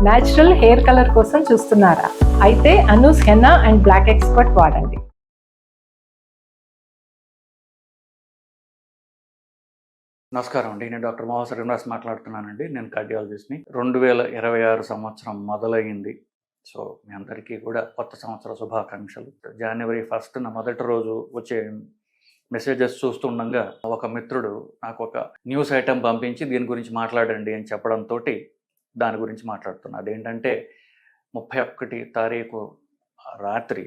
Natural hair colour కోసం చూస్తున్నారా? అయితే Anoos henna and black expert వాడండి. నమస్కారం అండి. నేను డాక్టర్ మోహన్ శ్రీనివాస్ మాట్లాడుతున్నానండి. నేను కార్డియాలజిస్ట్ని. 2026 సంవత్సరం మొదలైంది. సో మీ అందరికీ కూడా కొత్త సంవత్సర శుభాకాంక్షలు. జనవరి 1న మొదటి రోజు వచ్చే మెసేజెస్ చూస్తుండగా ఒక మిత్రుడు నాకు ఒక న్యూస్ ఐటెం పంపించి దీని గురించి మాట్లాడండి అని చెప్పడంతో దాని గురించి మాట్లాడుతున్నా. అదేంటంటే 31 తారీఖు రాత్రి,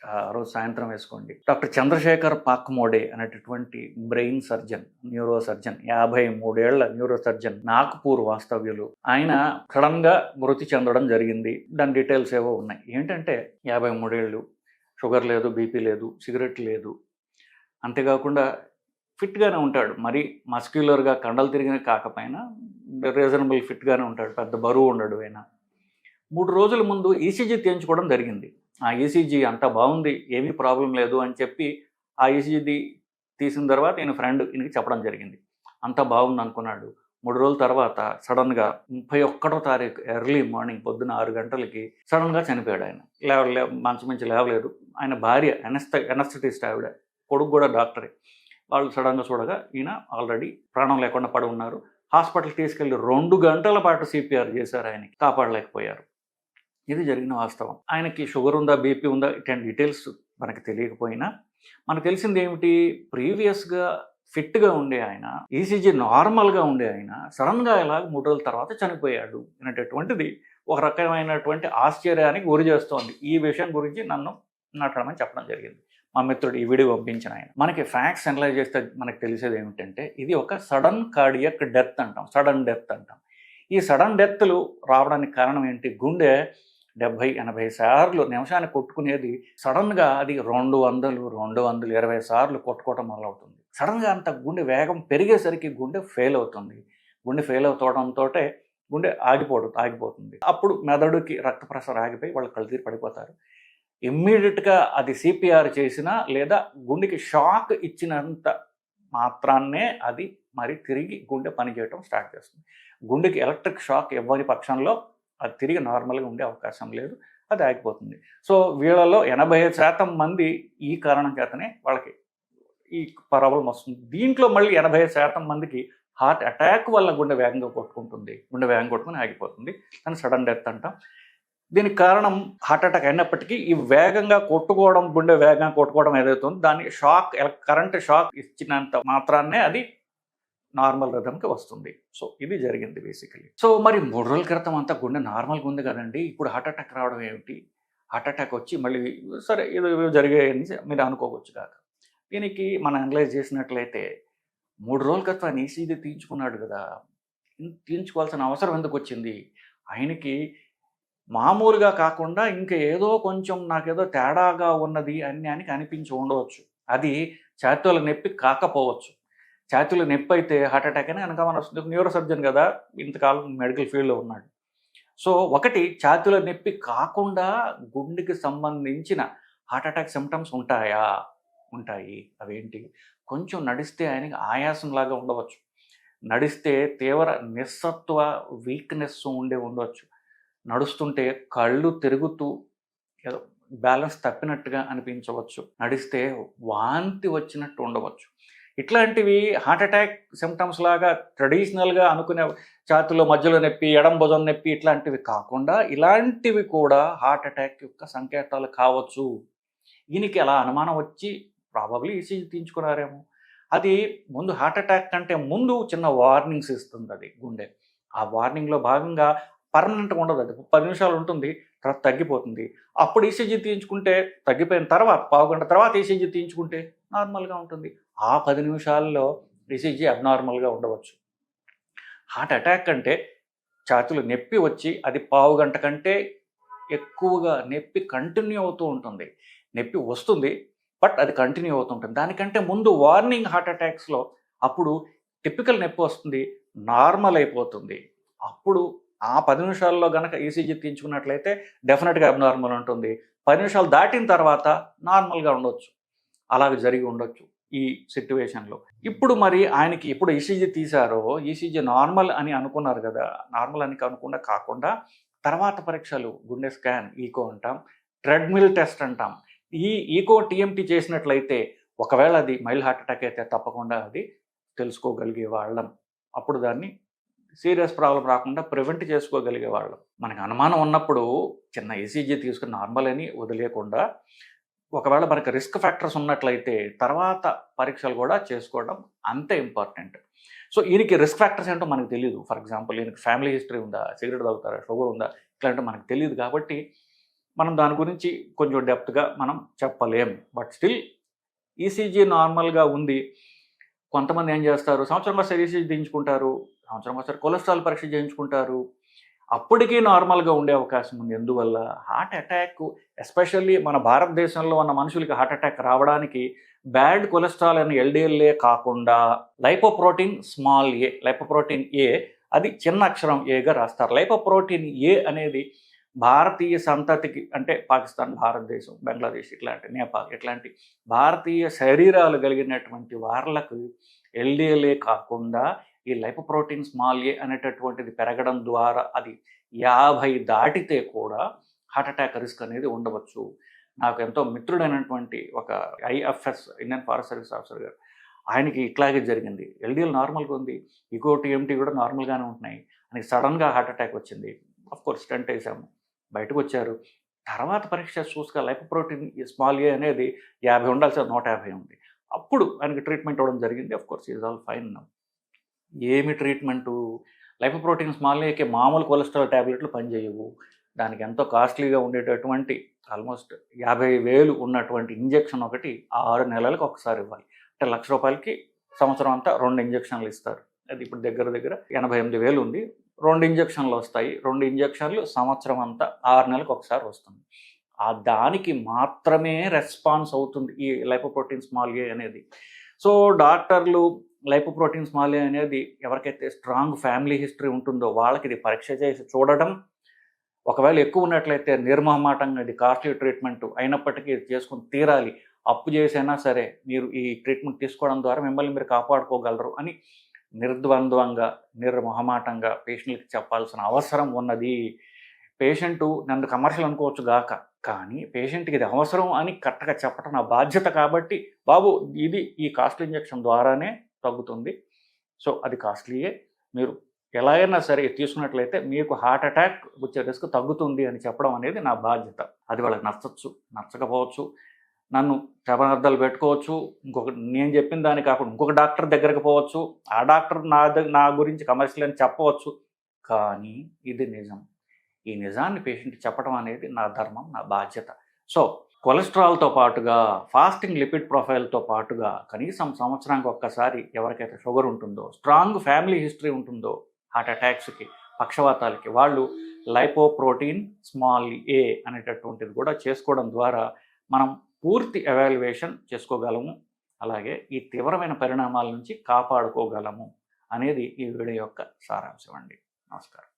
ఆ రోజు సాయంత్రం వేసుకోండి, డాక్టర్ చంద్రశేఖర్ పాక్మోడే అనేటటువంటి బ్రెయిన్ సర్జన్, న్యూరో సర్జన్, 53 ఏళ్ల న్యూరో సర్జన్, నాగ్పూర్ వాస్తవ్యులు, ఆయన సడన్గా మృతి చెందడం జరిగింది. దాని డీటెయిల్స్ ఏవో ఉన్నాయి. ఏంటంటే 53 ఏళ్ళు, షుగర్ లేదు, బీపీ లేదు, సిగరెట్ లేదు, అంతేకాకుండా ఫిట్గానే ఉంటాడు. మరీ మస్క్యులర్గా కండలు తిరిగిన కాకపోయినా రీజనబుల్ ఫిట్గానే ఉంటాడు. పెద్ద బరువు ఉండడు. ఆయన 3 రోజుల ముందు ఈసీజీ తీయించుకోవడం జరిగింది. ఆ ఈసీజీ అంతా బాగుంది, ఏమీ ప్రాబ్లం లేదు అని చెప్పి ఆ ఈసీజీ తీసిన తర్వాత ఈయన ఫ్రెండ్ ఈయనకి చెప్పడం జరిగింది. అంతా బాగుంది అనుకున్నాడు. 3 రోజుల తర్వాత సడన్గా 31వ తారీఖు ఎర్లీ మార్నింగ్ పొద్దున 6 గంటలకి సడన్గా చనిపోయాడు. ఆయన మంచి మంచి లేవలేదు. ఆయన భార్య ఎనస్థెటిస్ట్, ఆవిడ కొడుకు కూడా డాక్టరే. వాళ్ళు సడన్గా చూడగా ఈయన ఆల్రెడీ ప్రాణం లేకుండా పడి ఉన్నారు. హాస్పిటల్కి తీసుకెళ్ళి 2 గంటల పాటు సిపిఆర్ చేశారు. ఆయనకి కాపాడలేకపోయారు. ఇది జరిగిన వాస్తవం. ఆయనకి షుగర్ ఉందా, బీపీ ఉందా, ఇట్లాంటి డీటెయిల్స్ మనకి తెలియకపోయినా మనకు తెలిసింది ఏమిటి, ప్రీవియస్గా ఫిట్గా ఉండే ఆయన, ఈసీజీ నార్మల్గా ఉండే ఆయన సడన్గా ఇలా 3 రోజుల తర్వాత చనిపోయాడు అనేటటువంటిది ఒక రకమైనటువంటి ఆశ్చర్యానికి గురి చేస్తోంది. ఈ విషయం గురించి నన్ను మాట్లాడమని చెప్పడం జరిగింది మా మిత్రుడు, ఈ వీడియో పంపించిన ఆయన. మనకి ఫ్యాక్ట్స్ అనలైజ్ చేస్తే మనకు తెలిసేది ఏమిటంటే, ఇది ఒక సడన్ కార్డియక్ డెత్ అంటాం, సడన్ డెత్ అంటాం. ఈ సడన్ డెత్లు రావడానికి కారణం ఏంటి, గుండె 70-80 సార్లు నిమిషానికి కొట్టుకునేది సడన్గా అది 200-220 సార్లు కొట్టుకోవటం మొదలవుతుంది. సడన్గా అంత గుండె వేగం పెరిగేసరికి గుండె ఫెయిల్ అవుతుంది. గుండె ఫెయిల్ అవుతుండటంతో గుండె ఆగిపోతుంది. అప్పుడు మెదడుకి రక్త ప్రసరణ ఆగిపోయి వాళ్ళు కళ్ళుతిరిగి పడిపోతారు. ఇమ్మీడియట్గా అది సిపిఆర్ చేసినా లేదా గుండెకి షాక్ ఇచ్చినంత మాత్రాన్నే అది మరి తిరిగి గుండె పనిచేయటం స్టార్ట్ చేస్తుంది. గుండెకి ఎలక్ట్రిక్ షాక్ ఇవ్వని పక్షంలో అది తిరిగి నార్మల్గా ఉండే అవకాశం లేదు, అది ఆగిపోతుంది. సో వీళ్ళలో 85% మంది ఈ కారణం చేతనే వాళ్ళకి ఈ ప్రాబ్లం వస్తుంది. దీంట్లో మళ్ళీ 85% మందికి హార్ట్ అటాక్ వల్ల గుండె వేగంగా కొట్టుకుని ఆగిపోతుంది. దాన్ని సడన్ డెత్ అంటాం. దీనికి కారణం హార్ట్ అటాక్ అయినప్పటికీ ఈ వేగంగా కొట్టుకోవడం, గుండె వేగంగా కొట్టుకోవడం ఏదైతే ఉందో దాన్ని కరెంట్ షాక్ ఇచ్చినంత మాత్రాన్నే అది నార్మల్ రిథంకి వస్తుంది. సో ఇది జరిగింది బేసికలీ. సో మరి 3 రోజుల క్రితం అంతా గుండె నార్మల్గా ఉంది కదండి, ఇప్పుడు హార్ట్ అటాక్ రావడం ఏమిటి? హార్ట్ అటాక్ వచ్చి మళ్ళీ సరే ఇది జరిగాయని మీరు అనుకోవచ్చు కాక, దీనికి మనం అనలైజ్ చేసినట్లయితే 3 రోజుల క్రితం ఆయన ఈసీజీ తీయించుకున్నాడు కదా, తీయించుకోవాల్సిన అవసరం ఎందుకు వచ్చింది ఆయనకి? మామూలుగా కాకుండా ఇంకా ఏదో కొంచెం నాకేదో తేడాగా ఉన్నది అని అనిపించి ఉండవచ్చు. అది ఛాతీల నొప్పి కాకపోవచ్చు. ఛాతీల నొప్పి అయితే హార్ట్ అటాక్ అని అనుకోమని వస్తుంది. న్యూరో సర్జన్ కదా, ఇంతకాలం మెడికల్ ఫీల్డ్లో ఉన్నాడు. సో ఒకటి, ఛాతీల నొప్పి కాకుండా గుండెకి సంబంధించిన హార్ట్ అటాక్ సిమ్టమ్స్ ఉంటాయి. అవేంటి? కొంచెం నడిస్తే ఆయనకి ఆయాసంలాగా ఉండవచ్చు, నడిస్తే తీవ్ర నిస్సత్వ వీక్నెస్ ఉండవచ్చు, నడుస్తుంటే కళ్ళు తిరుగుతూ ఏదో బ్యాలెన్స్ తప్పినట్టుగా అనిపించవచ్చు, నడిస్తే వాంతి వచ్చినట్టు ఉండవచ్చు. ఇట్లాంటివి హార్ట్ అటాక్ సిమ్టమ్స్ లాగా ట్రెడిషనల్గా అనుకునే ఛాతీలో మధ్యలో నొప్పి, ఎడం భుజం నొప్పి ఇట్లాంటివి కాకుండా ఇలాంటివి కూడా హార్ట్ అటాక్ యొక్క సంకేతాలు కావచ్చు. ఈయనకి అలా అనుమానం వచ్చి ప్రాబబ్లీ ఈసీజీ తీయించుకున్నారేమో. అది ముందు హార్ట్ అటాక్ కంటే ముందు చిన్న వార్నింగ్స్ ఇస్తుంది అది గుండె. ఆ వార్నింగ్లో భాగంగా పర్మనెంట్గా ఉండదు, అది 10 నిమిషాలు ఉంటుంది, తర్వాత తగ్గిపోతుంది. అప్పుడు ఈసీజీ తీయించుకుంటే తగ్గిపోయిన తర్వాత 1/2 గంట తర్వాత ఈసీజీ తీయించుకుంటే నార్మల్గా ఉంటుంది. ఆ 10 నిమిషాల్లో ఈసీజీ అబ్నార్మల్గా ఉండవచ్చు. హార్ట్ అటాక్ అంటే ఛాతీలో నొప్పి వచ్చి అది 1/2 గంట కంటే ఎక్కువగా నొప్పి కంటిన్యూ అవుతూ ఉంటుంది. నొప్పి వస్తుంది బట్ అది కంటిన్యూ అవుతుంటుంది. దానికంటే ముందు వార్నింగ్ హార్ట్ అటాక్స్లో అప్పుడు టిపికల్ నొప్పి వస్తుంది, నార్మల్ అయిపోతుంది. అప్పుడు ఆ 10 నిమిషాల్లో కనుక ఈసీజీ తీయించుకున్నట్లయితే డెఫినెట్గా అబ్నార్మల్ ఉంటుంది. 10 నిమిషాలు దాటిన తర్వాత నార్మల్గా ఉండొచ్చు. అలాగే జరిగి ఉండొచ్చు ఈ సిట్యువేషన్లో. ఇప్పుడు మరి ఆయనకి ఎప్పుడు ఈసీజీ తీశారో ఈసీజీ నార్మల్ అని అనుకున్నారు కదా, నార్మల్ అని అనుకుండా కాకుండా తర్వాత పరీక్షలు గుండె స్కాన్, ఈకో అంటాం, ట్రెడ్మిల్ టెస్ట్ అంటాం. ఈ ఈకో టీఎంటీ చేసినట్లయితే ఒకవేళ అది మైల్డ్ హార్ట్ అటాక్ అయితే తప్పకుండా అది తెలుసుకోగలిగే వాళ్ళం. అప్పుడు దాన్ని సీరియస్ ప్రాబ్లం రాకుండా ప్రివెంట్ చేసుకోగలిగే వాళ్ళం. మనకు అనుమానం ఉన్నప్పుడు చిన్న ఈసీజీ తీసుకుని నార్మల్ అని వదిలేయకుండా, ఒకవేళ మనకి రిస్క్ ఫ్యాక్టర్స్ ఉన్నట్లయితే తర్వాత పరీక్షలు కూడా చేసుకోవడం అంతే ఇంపార్టెంట్. సో ఈయనకి రిస్క్ ఫ్యాక్టర్స్ ఏంటో మనకు తెలియదు. ఫర్ ఎగ్జాంపుల్ ఈయనకి ఫ్యామిలీ హిస్టరీ ఉందా, సిగరెట్ తాగుతారా, షుగర్ ఉందా, ఇట్లాంటివి మనకు తెలియదు. కాబట్టి మనం దాని గురించి కొంచెం డెప్త్గా మనం చెప్పలేం. బట్ స్టిల్ ఈసీజీ నార్మల్గా ఉంది. కొంతమంది ఏం చేస్తారు, సంవత్సరం ఒకసారి ఈసీజీ తీయించుకుంటారు, సంవత్సరం ఒకసారి కొలెస్ట్రాల్ పరీక్ష చేయించుకుంటారు, అప్పటికీ నార్మల్గా ఉండే అవకాశం ఉంది. ఎందువల్ల హార్ట్ అటాక్, ఎస్పెషల్లీ మన భారతదేశంలో ఉన్న మనుషులకి హార్ట్ అటాక్ రావడానికి బ్యాడ్ కొలెస్ట్రాల్ అని ఎల్డిఎల్ఏ కాకుండా లైపోప్రోటీన్ స్మాల్ ఏ, లైపోప్రోటీన్ ఏ, అది చిన్న అక్షరం ఏగా రాస్తారు. లైపోప్రోటీన్ ఏ అనేది భారతీయ సంతతికి, అంటే పాకిస్తాన్, భారతదేశం, బంగ్లాదేశ్, ఇట్లాంటి నేపాల్, ఇట్లాంటి భారతీయ శరీరాలు కలిగినటువంటి వాళ్ళకు ఎల్డిఎల్ఏ కాకుండా ఈ లైపోప్రోటీన్ స్మాల్ ఏ అనేటటువంటిది పెరగడం ద్వారా అది 50 దాటితే కూడా హార్ట్ అటాక్ రిస్క్ అనేది ఉండవచ్చు. నాకు ఎంతో మిత్రుడైనటువంటి ఒక IFS, Indian forest service officer గారు, ఆయనకి ఇట్లాగే జరిగింది. ఎల్డిఎల్ నార్మల్గా ఉంది, ఈకో టీఎంటీ కూడా నార్మల్గానే ఉంటున్నాయి, ఆయనకి సడన్గా హార్ట్ అటాక్ వచ్చింది. అఫ్కోర్స్ స్టెంట్ వేసాము, బయటకు వచ్చారు. తర్వాత పరీక్ష చూసుక లైపోప్రోటీన్ స్మాల్ ఏ అనేది 50 ఉండాల్సిన 150 ఉంది. అప్పుడు ఆయనకి ట్రీట్మెంట్ ఇవ్వడం జరిగింది. Of course is all fine now. ఏమి ట్రీట్మెంటు, లైపోప్రోటీన్ స్మాల్ ఏకి మామూలు కొలెస్ట్రాల్ ట్యాబ్లెట్లు పనిచేయవు. దానికి ఎంతో కాస్ట్లీగా ఉండేటటువంటి ఆల్మోస్ట్ 50,000 ఉన్నటువంటి ఇంజెక్షన్ ఒకటి 6 నెలలకు ఒకసారి ఇవ్వాలి. అంటే ₹1,00,000కి సంవత్సరం అంతా 2 ఇంజెక్షన్లు ఇస్తారు. అది ఇప్పుడు దగ్గర దగ్గర 88,000 ఉంది. 2 ఇంజెక్షన్లు వస్తాయి. 2 ఇంజెక్షన్లు సంవత్సరం అంతా 6 నెలలకు ఒకసారి వస్తుంది. దానికి మాత్రమే రెస్పాన్స్ అవుతుంది ఈ లైపోప్రోటీన్ స్మాల్ ఏ అనేది. సో డాక్టర్లు లైపోప్రోటీన్ స్మాల్ ఏ అనేది ఎవరికైతే స్ట్రాంగ్ ఫ్యామిలీ హిస్టరీ ఉంటుందో వాళ్ళకి ఇది పరీక్ష చేసి చూడడం, ఒకవేళ ఎక్కువ ఉన్నట్లయితే నిర్మోహమాటంగా ఇది కాస్ట్లీ ట్రీట్మెంట్ అయినప్పటికీ ఇది చేసుకుని తీరాలి, అప్పు చేసైనా సరే మీరు ఈ ట్రీట్మెంట్ తీసుకోవడం ద్వారా మిమ్మల్ని మీరు కాపాడుకోగలరు అని నిర్ద్వంద్వంగా, నిర్మోహమాటంగా పేషెంట్కి చెప్పాల్సిన అవసరం ఉన్నది. పేషెంటు నన్ను కమర్షియల్ అనుకోవచ్చు గాక, కానీ పేషెంట్కి ఇది అవసరం అని కరెక్ట్గా చెప్పడం నా బాధ్యత. కాబట్టి బాబు ఇది ఈ కాస్ట్లీ ఇంజెక్షన్ ద్వారానే తగ్గుతుంది, సో అది కాస్ట్లీయే, మీరు ఎలాగైనా సరే తీసుకున్నట్లయితే మీకు హార్ట్ అటాక్ వచ్చే రిస్క్ తగ్గుతుంది అని చెప్పడం అనేది నా బాధ్యత. అది వాళ్ళకి నచ్చచ్చు, నచ్చకపోవచ్చు, నన్ను శపనార్థాలు పెట్టుకోవచ్చు, నేను చెప్పిన దాన్ని కాకుండా ఇంకొక డాక్టర్ దగ్గరికి పోవచ్చు, ఆ డాక్టర్ నా గురించి కమర్షియల్ అని చెప్పవచ్చు. కానీ ఇది నిజం. ఈ నిజాన్ని పేషెంట్కి చెప్పడం అనేది నా ధర్మం, నా బాధ్యత. సో కొలెస్ట్రాల్తో పాటుగా, ఫాస్టింగ్ లిపిడ్ ప్రొఫైల్తో పాటుగా కనీసం సంవత్సరానికి ఒక్కసారి ఎవరికైతే షుగర్ ఉంటుందో, స్ట్రాంగ్ ఫ్యామిలీ హిస్టరీ ఉంటుందో హార్ట్ అటాక్స్కి, పక్షవాతాలకి, వాళ్ళు లైపోప్రోటీన్ స్మాల్ ఏ అనేటటువంటిది కూడా చేసుకోవడం ద్వారా మనం పూర్తి ఎవాల్యుయేషన్ చేసుకోగలము, అలాగే ఈ తీవ్రమైన పరిణామాల నుంచి కాపాడుకోగలము అనేది ఈ వీడియో యొక్క సారాంశం అండి. నమస్కారం.